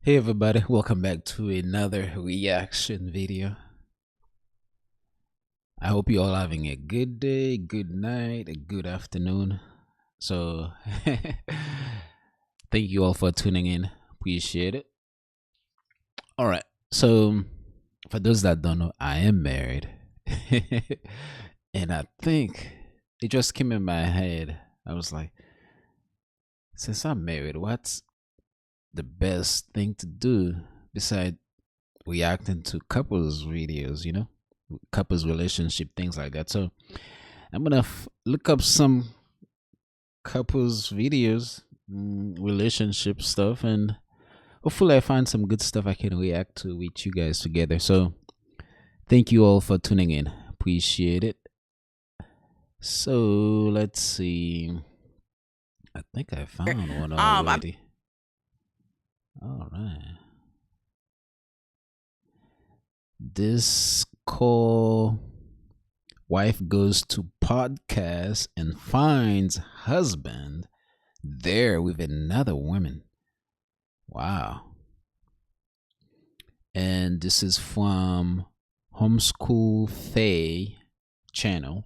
Hey everybody, welcome back to another reaction video. I hope you all having a good day, good night, a good afternoon. So thank you all for tuning in. Appreciate it. All right. So for those that don't know, I am married. And I think it just came in my head. I was like, since I'm married, what's the best thing to do besides reacting to couples videos, couples relationship, things like that. So I'm gonna look up some couples videos, relationship stuff, and hopefully I find some good stuff I can react to with you guys together. So thank you all for tuning in. Appreciate it. So let's see. I think I found one already. All right. This call, wife goes to podcast and finds husband there with another woman. Wow. And this is from Homeschool Faye channel.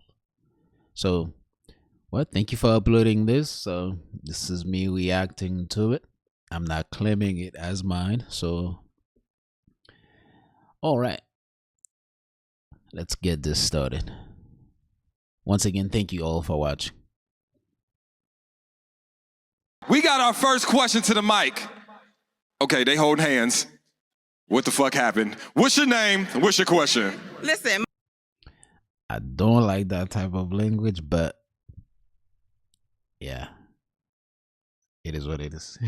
So, well, thank you for uploading this. So this is me reacting to it. I'm not claiming it as mine. So, all right. Let's get this started. Once again, thank you all for watching. We got our first question to the mic. Okay, they hold hands. What the fuck happened? What's your name? What's your question? Listen. I don't like that type of language, but yeah, it is what it is.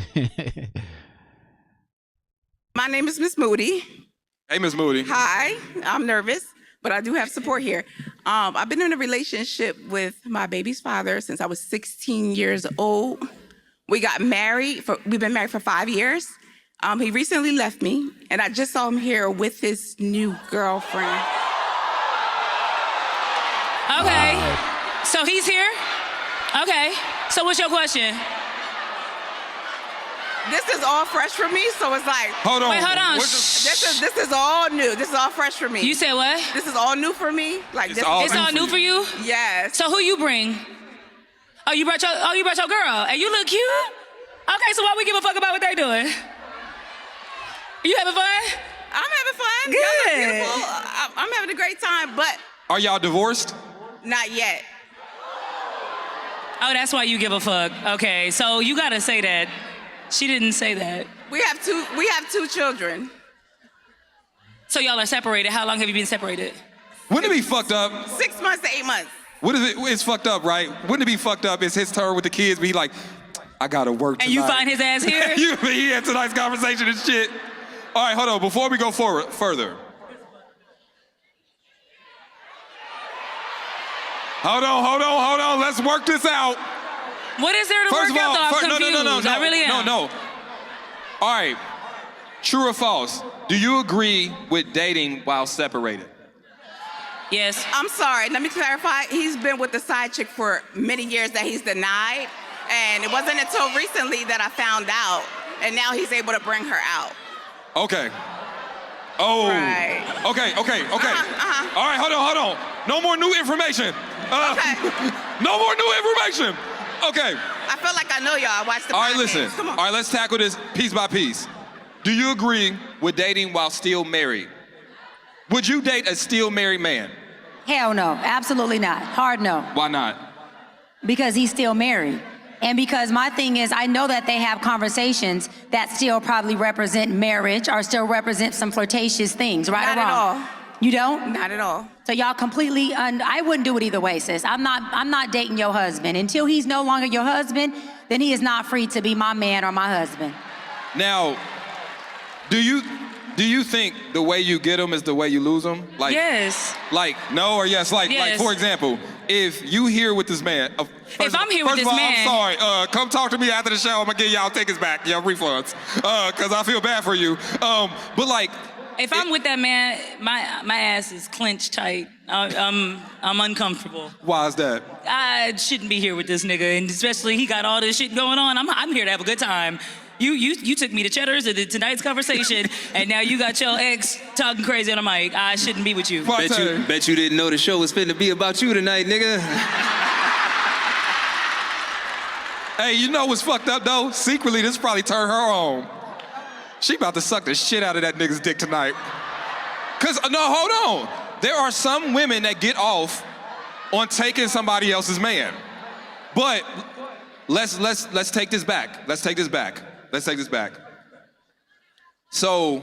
My name is Miss Moody. Hey, Miss Moody. Hi, I'm nervous, but I do have support here. I've been in a relationship with my baby's father since I was 16 years old. We got married. We've been married for 5 years. He recently left me, and I just saw him here with his new girlfriend. Okay, so he's here? Okay, so what's your question? This is all fresh for me, so it's like... Hold on. Wait, hold on. This is all new. This is all fresh for me. You said what? This is all new for me. Like It's this. all It's all new for you? Yes. So who you bring? Oh, you brought your girl, and you look cute? Okay, so why we give a fuck about what they doing? You having fun? I'm having fun. Good. Y'all look beautiful. I'm having a great time, but Are y'all divorced? not yet. Oh, that's why you give a fuck. Okay, so you gotta say that. She didn't say that. We have two children. So y'all are separated. How long have you been separated? Wouldn't it be fucked up? 6 months to 8 months. What is it? It's fucked up, right? Wouldn't it be fucked up? It's his turn with the kids, but he like, I gotta work tonight. And you find his ass here? He had tonight's conversation and shit. All right, hold on. Before we go further. Hold on. Let's work this out. What is there to First work of all, out though? I'm confused. I really am. No. All right. True or false? Do you agree with dating while separated? Yes. I'm sorry, let me clarify. He's been with the side chick for many years that he's denied. And it wasn't until recently that I found out. And now he's able to bring her out. Okay. Oh. Right. Okay. Uh-huh. All right, hold on. No more new information. Okay. No more new information. Okay. I feel like I know y'all. I watched the All right, podcast. listen. Come on. All right, let's tackle this piece by piece. Do you agree with dating while still married? Would you date a still married man? Hell no, absolutely not. Hard no. Why not? Because he's still married. And because my thing is, I know that they have conversations that still probably represent marriage or still represent some flirtatious things, right Not or wrong? at all. You don't? Not at all. So y'all completely, I wouldn't do it either way, sis. I'm not dating your husband. Until he's no longer your husband, then he is not free to be my man or my husband. Now, do you think the way you get them is the way you lose them? Like, Yes. Like, no or yes? Like, Yes. for example, if you here with this man. If I'm here with this man. I'm sorry. Come talk to me after the show. I'm going to give y'all tickets back, y'all refunds. Because I feel bad for you. But like. If I'm with that man, my ass is clenched tight. I'm uncomfortable. Why is that? I shouldn't be here with this nigga, and especially he got all this shit going on. I'm here to have a good time. You took me to Cheddar's at tonight's conversation, and now you got your ex talking crazy on the mic. I shouldn't be with you. Bet you didn't know the show was finna be about you tonight, nigga. Hey, you know what's fucked up though? Secretly, this probably turned her on. She about to suck the shit out of that nigga's dick tonight. Cause no, hold on. There are some women that get off on taking somebody else's man. But let's take this back. Let's take this back. So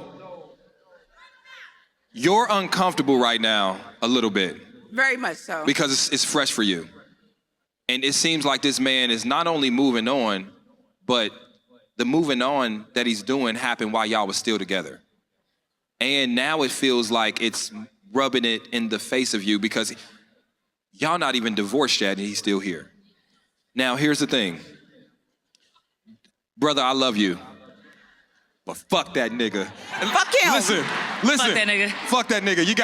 you're uncomfortable right now a little bit. Very much so. Because it's fresh for you. And it seems like this man is not only moving on, but the moving on that he's doing happened while y'all was still together. And now it feels like it's rubbing it in the face of you because y'all not even divorced yet and he's still here. Now, here's the thing. Brother, I love you. But fuck that nigga. Fuck him. Listen. Fuck that nigga. Fuck that nigga. You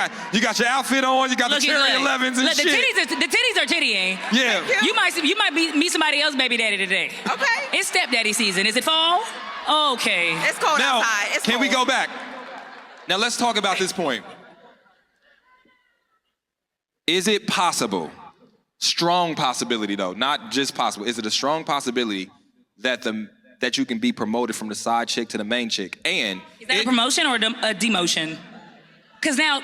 got your outfit on, you got the Cherry 11s and look, shit. The titties are tittying. Yeah. You might meet somebody else baby daddy today. Okay. It's stepdaddy season. Is it fall? Okay. It's cold Now, outside. It's can we cold. go back? Now let's talk about this point. Is it possible, strong possibility though, not just possible, is it a strong possibility that you can be promoted from the side chick to the main chick? And is that a promotion or a demotion? Cause now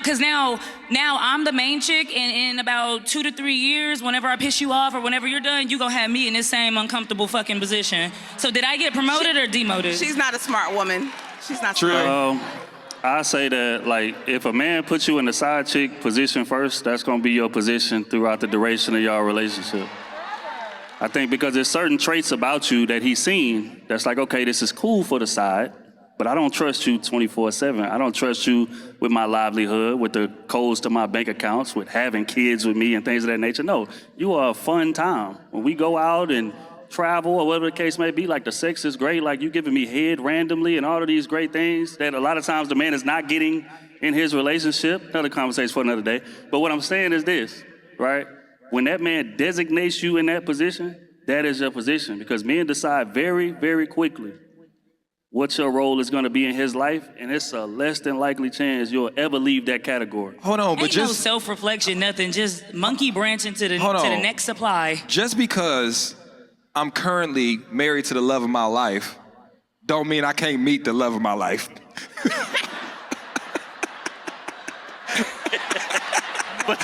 I'm the main chick, and in about 2 to 3 years, whenever I piss you off or whenever you're done, you gonna have me in this same uncomfortable fucking position. So did I get promoted or demoted? She's not a smart woman. She's not True. smart. I say that, like, if a man puts you in the side chick position first, that's gonna be your position throughout the duration of your relationship. I think because there's certain traits about you that he's seen that's like, okay, this is cool for the side, but I don't trust you 24/7. I don't trust you with my livelihood, with the codes to my bank accounts, with having kids with me and things of that nature. No, you are a fun time. When we go out and travel or whatever the case may be, like the sex is great, like you giving me head randomly and all of these great things that a lot of times the man is not getting in his relationship. Another conversation for another day. But what I'm saying is this, right? When that man designates you in that position, that is your position, because men decide very, very quickly what your role is going to be in his life, and it's a less than likely chance you'll ever leave that category. Hold on, but Ain't no just self-reflection, nothing. Just monkey branching to the next supply. just because I'm currently married to the love of my life, don't mean I can't meet the love of my life. But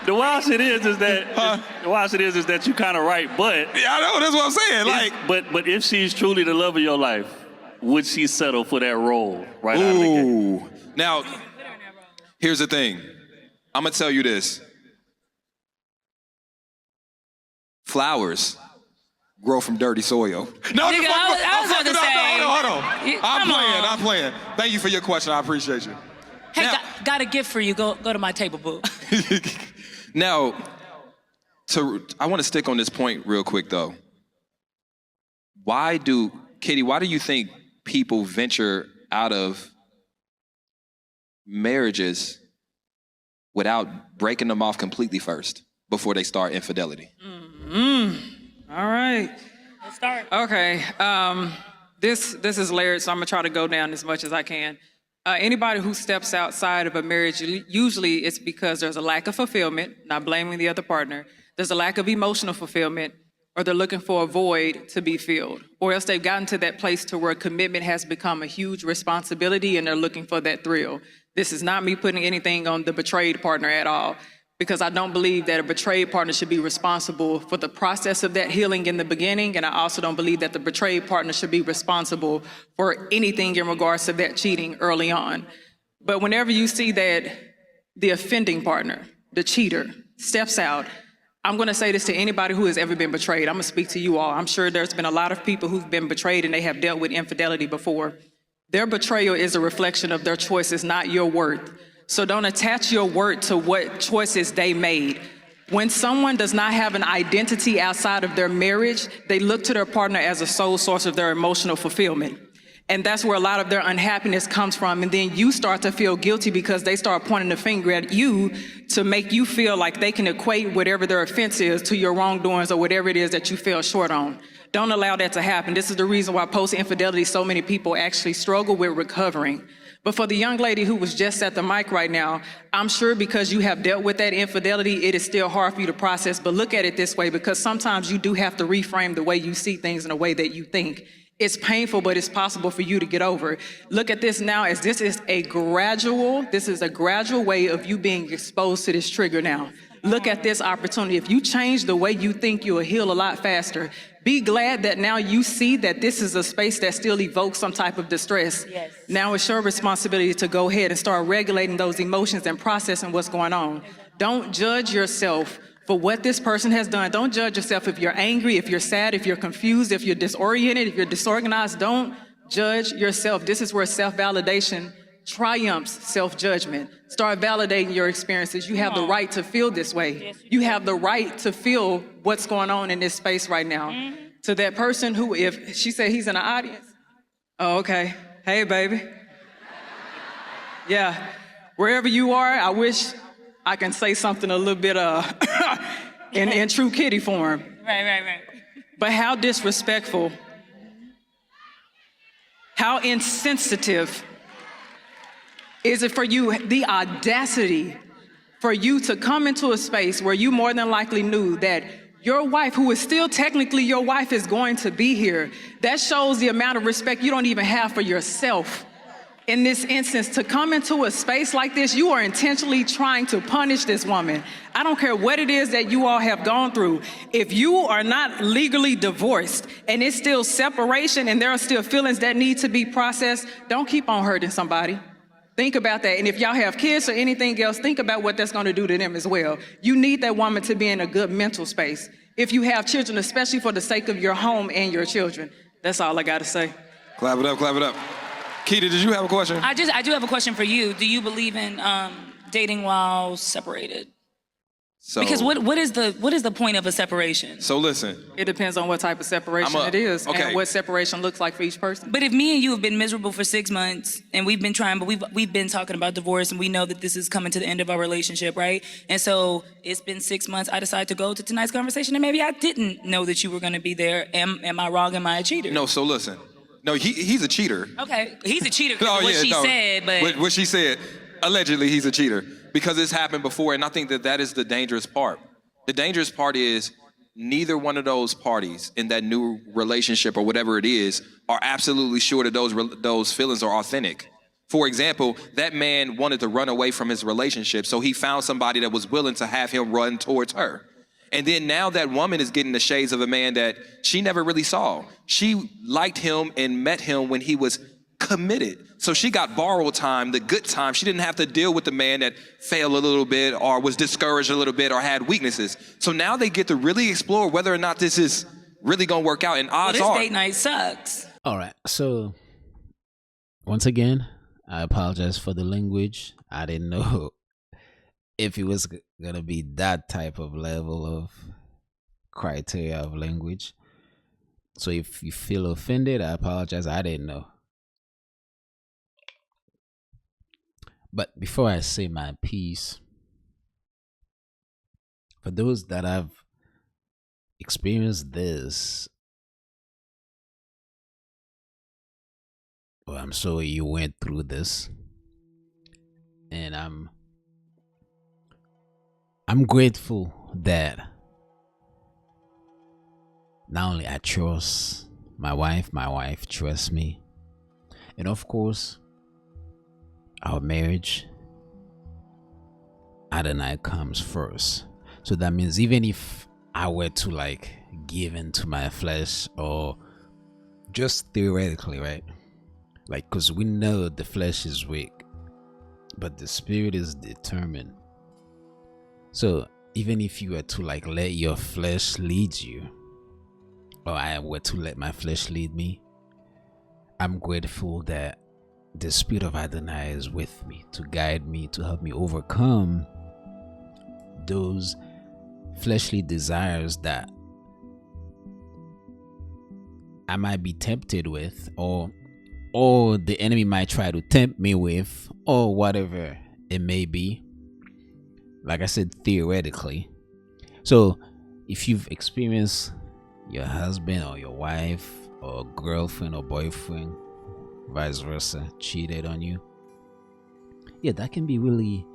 the wild shit is that you kind of right, but Yeah, I know, that's what I'm saying. but if she's truly the love of your life, would she settle for that role right out of the gate? Ooh. Now, here's the thing. I'm gonna tell you this. Flowers grow from dirty soil. No, Nigga, I was about to say. Hold on. You- I'm come on. I'm playing. Thank you for your question. I appreciate you. Hey, Now- got a gift for you. Go to my table book. Now, I want to stick on this point real quick though. Kitty, why do you think people venture out of marriages without breaking them off completely first before they start infidelity? All right. Let's start. Okay. This is layered, so I'm gonna try to go down as much as I can. Anybody who steps outside of a marriage, usually it's because there's a lack of fulfillment, not blaming the other partner. There's a lack of emotional fulfillment, or they're looking for a void to be filled. Or else they've gotten to that place to where commitment has become a huge responsibility and they're looking for that thrill. This is not me putting anything on the betrayed partner at all, because I don't believe that a betrayed partner should be responsible for the process of that healing in the beginning, and I also don't believe that the betrayed partner should be responsible for anything in regards to that cheating early on. But whenever you see that the offending partner, the cheater, steps out, I'm gonna say this to anybody who has ever been betrayed. I'm gonna speak to you all. I'm sure there's been a lot of people who've been betrayed and they have dealt with infidelity before. Their betrayal is a reflection of their choices, not your worth. So don't attach your worth to what choices they made. When someone does not have an identity outside of their marriage, they look to their partner as a sole source of their emotional fulfillment. And that's where a lot of their unhappiness comes from. And then you start to feel guilty because they start pointing the finger at you to make you feel like they can equate whatever their offense is to your wrongdoings or whatever it is that you fell short on. Don't allow that to happen. This is the reason why post-infidelity, so many people actually struggle with recovering. But for the young lady who was just at the mic right now, I'm sure because you have dealt with that infidelity, it is still hard for you to process. But look at it this way, because sometimes you do have to reframe the way you see things in a way that you think. It's painful, but it's possible for you to get over. Look at this now as this is a gradual way of you being exposed to this trigger now. Look at this opportunity. If you change the way you think, you'll heal a lot faster. Be glad that now you see that this is a space that still evokes some type of distress. Yes. Now it's your responsibility to go ahead and start regulating those emotions and processing what's going on. Don't judge yourself for what this person has done. Don't judge yourself if you're angry, if you're sad, if you're confused, if you're disoriented, if you're disorganized. Don't judge yourself. This is where self-validation triumphs self-judgment. Start validating your experiences. You have the right to feel this way. You have the right to feel what's going on in this space right now. To that person who, if she said he's in the audience, oh, okay. Hey, baby. Yeah, wherever you are, I wish I can say something a little bit in true kitty form. Right. But how disrespectful, how insensitive is it for you, the audacity for you to come into a space where you more than likely knew that your wife, who is still technically your wife, is going to be here. That shows the amount of respect you don't even have for yourself. In this instance, to come into a space like this, you are intentionally trying to punish this woman. I don't care what it is that you all have gone through. If you are not legally divorced and it's still separation and there are still feelings that need to be processed, don't keep on hurting somebody. Think about that. And if y'all have kids or anything else, think about what that's going to do to them as well. You need that woman to be in a good mental space. If you have children, especially for the sake of your home and your children. That's all I got to say. Clap it up, clap it up. Keita, did you have a question? I do have a question for you. Do you believe in dating while separated? So, Because what is the point of a separation? So listen. It depends on what type of separation it is and what separation looks like for each person. But if me and you have been miserable for 6 months and we've been trying, but we've been talking about divorce and we know that this is coming to the end of our relationship, right? And so it's been 6 months. I decided to go to tonight's conversation and maybe I didn't know that you were going to be there. Am I wrong? Am I a cheater? No, so listen. No, he's a cheater. Okay, he's a cheater because of what she said, but... What she said, allegedly he's a cheater. Because it's happened before, and I think that is the dangerous part. The dangerous part is neither one of those parties in that new relationship or whatever it is are absolutely sure that those feelings are authentic. For example, that man wanted to run away from his relationship, so he found somebody that was willing to have him run towards her. And then now that woman is getting the shades of a man that she never really saw. She liked him and met him when he was committed. So she got borrowed time, the good time. She didn't have to deal with the man that failed a little bit or was discouraged a little bit or had weaknesses. So now they get to really explore whether or not this is really going to work out. And odds this are... date night sucks. All right. So once again, I apologize for the language. I didn't know if it was going to be that type of level of criteria of language. So if you feel offended, I apologize. I didn't know. But before I say my piece, for those that have experienced this, well, I'm sorry you went through this, and I'm grateful that not only I trust my wife trusts me, and of course, our marriage, Adonai comes first. So that means even if I were to give into my flesh, or just theoretically, right? Because we know the flesh is weak, but the spirit is determined. So even if you were to let your flesh lead you, or I were to let my flesh lead me, I'm grateful that the Spirit of Adonai is with me to guide me, to help me overcome those fleshly desires that I might be tempted with, or the enemy might try to tempt me with, or whatever it may be. Like I said, theoretically. So if you've experienced your husband or your wife or girlfriend or boyfriend, vice versa, cheated on you, yeah, that can be really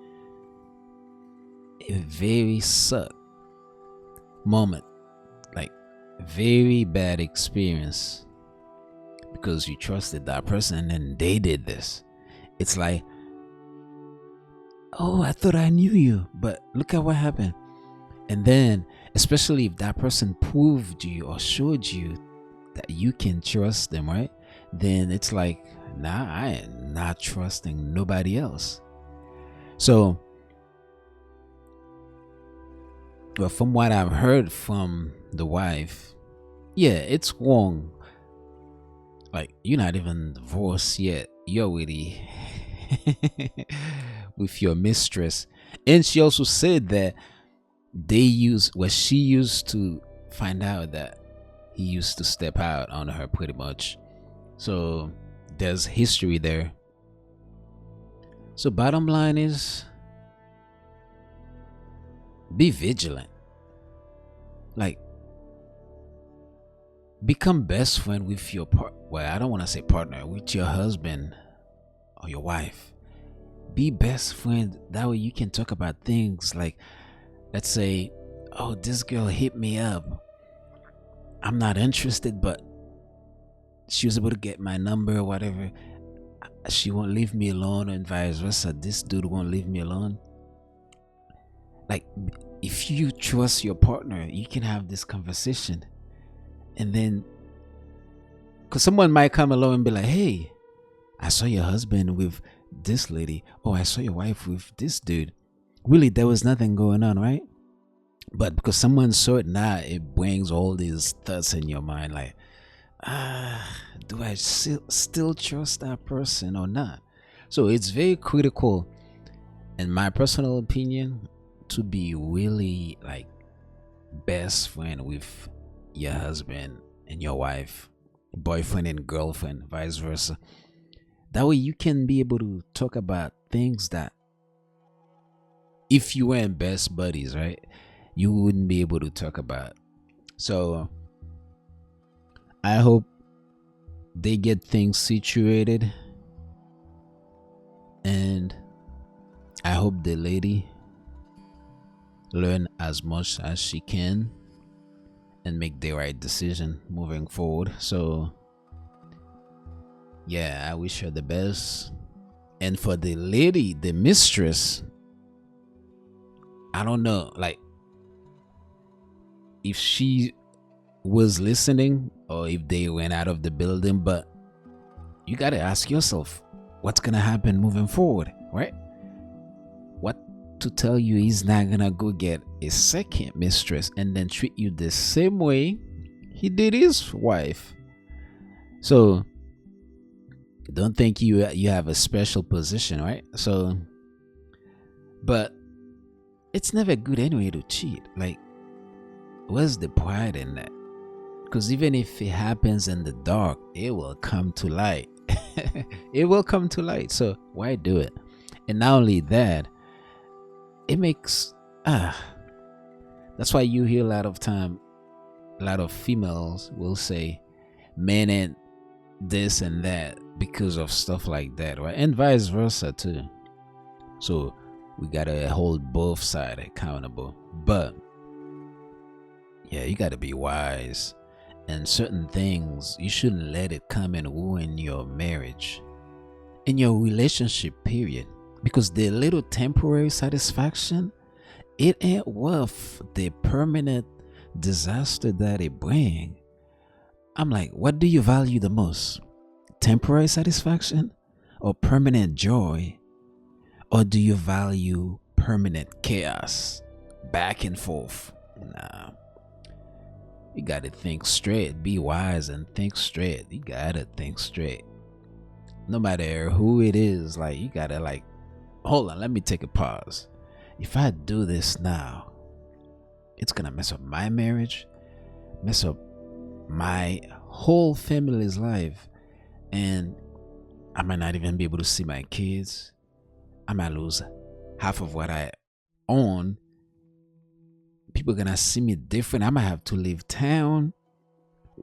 a very suck moment, like very bad experience, because you trusted that person and they did this. It's like, oh, I thought I knew you, but look at what happened. And then, especially if that person proved you or showed you that you can trust them, right? Then it's like, nah, I am not trusting nobody else. So, well, from what I've heard from the wife, yeah, it's wrong. Like, you're not even divorced yet. You're already with your mistress. And she also said that she used to find out that he used to step out on her pretty much. So there's history there. So bottom line is, be vigilant. Like, become best friend with your I don't want to say partner, with your husband or your wife. Be best friend. That way you can talk about things like, let's say, oh, this girl hit me up. I'm not interested, but she was able to get my number or whatever. She won't leave me alone, and vice versa. This dude won't leave me alone. Like, if you trust your partner, you can have this conversation. And then, because someone might come along and be like, hey, I saw your husband with this lady. Oh, I saw your wife with this dude. Really, there was nothing going on, right? But because someone saw it now, it brings all these thoughts in your mind like, do I still trust that person or not? So it's very critical, in my personal opinion, to be really like best friend with your husband and your wife, boyfriend and girlfriend, vice versa. That way you can be able to talk about things that if you weren't best buddies, right, you wouldn't be able to talk about. So I hope they get things situated, and I hope the lady learn as much as she can and make the right decision moving forward. So yeah, I wish her the best. And for the lady, the mistress, I don't know, like, if she was listening or if they went out of the building, but you got to ask yourself, what's going to happen moving forward, right? What to tell you he's not going to go get a second mistress and then treat you the same way he did his wife? So don't think you have a special position, right? So, but it's never good anyway to cheat. Like, where's the pride in that? Because even if it happens in the dark, it will come to light. It will come to light. So why do it? And not only that, it makes that's why you hear a lot of females will say men ain't this and that because of stuff like that, right? And vice versa too. So we gotta hold both sides accountable. But yeah, you gotta be wise. And certain things, you shouldn't let it come and ruin your marriage, in your relationship, period. Because the little temporary satisfaction, it ain't worth the permanent disaster that it brings. I'm like, what do you value the most? Temporary satisfaction or permanent joy? Or do you value permanent chaos, back and forth? Nah. You gotta think straight. Be wise and think straight. You gotta think straight. No matter who it is, like, you gotta, like, hold on, let me take a pause. If I do this now, it's gonna mess up my marriage, mess up my whole family's life, and I might not even be able to see my kids. I might lose half of what I own. People are gonna see me different. I might have to leave town.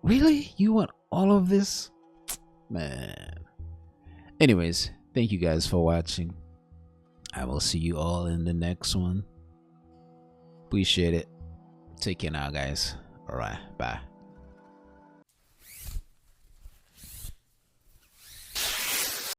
Really? You want all of this? Man. Anyways, thank you guys for watching. I will see you all in the next one. Appreciate it. Take care now, guys. All right. Bye.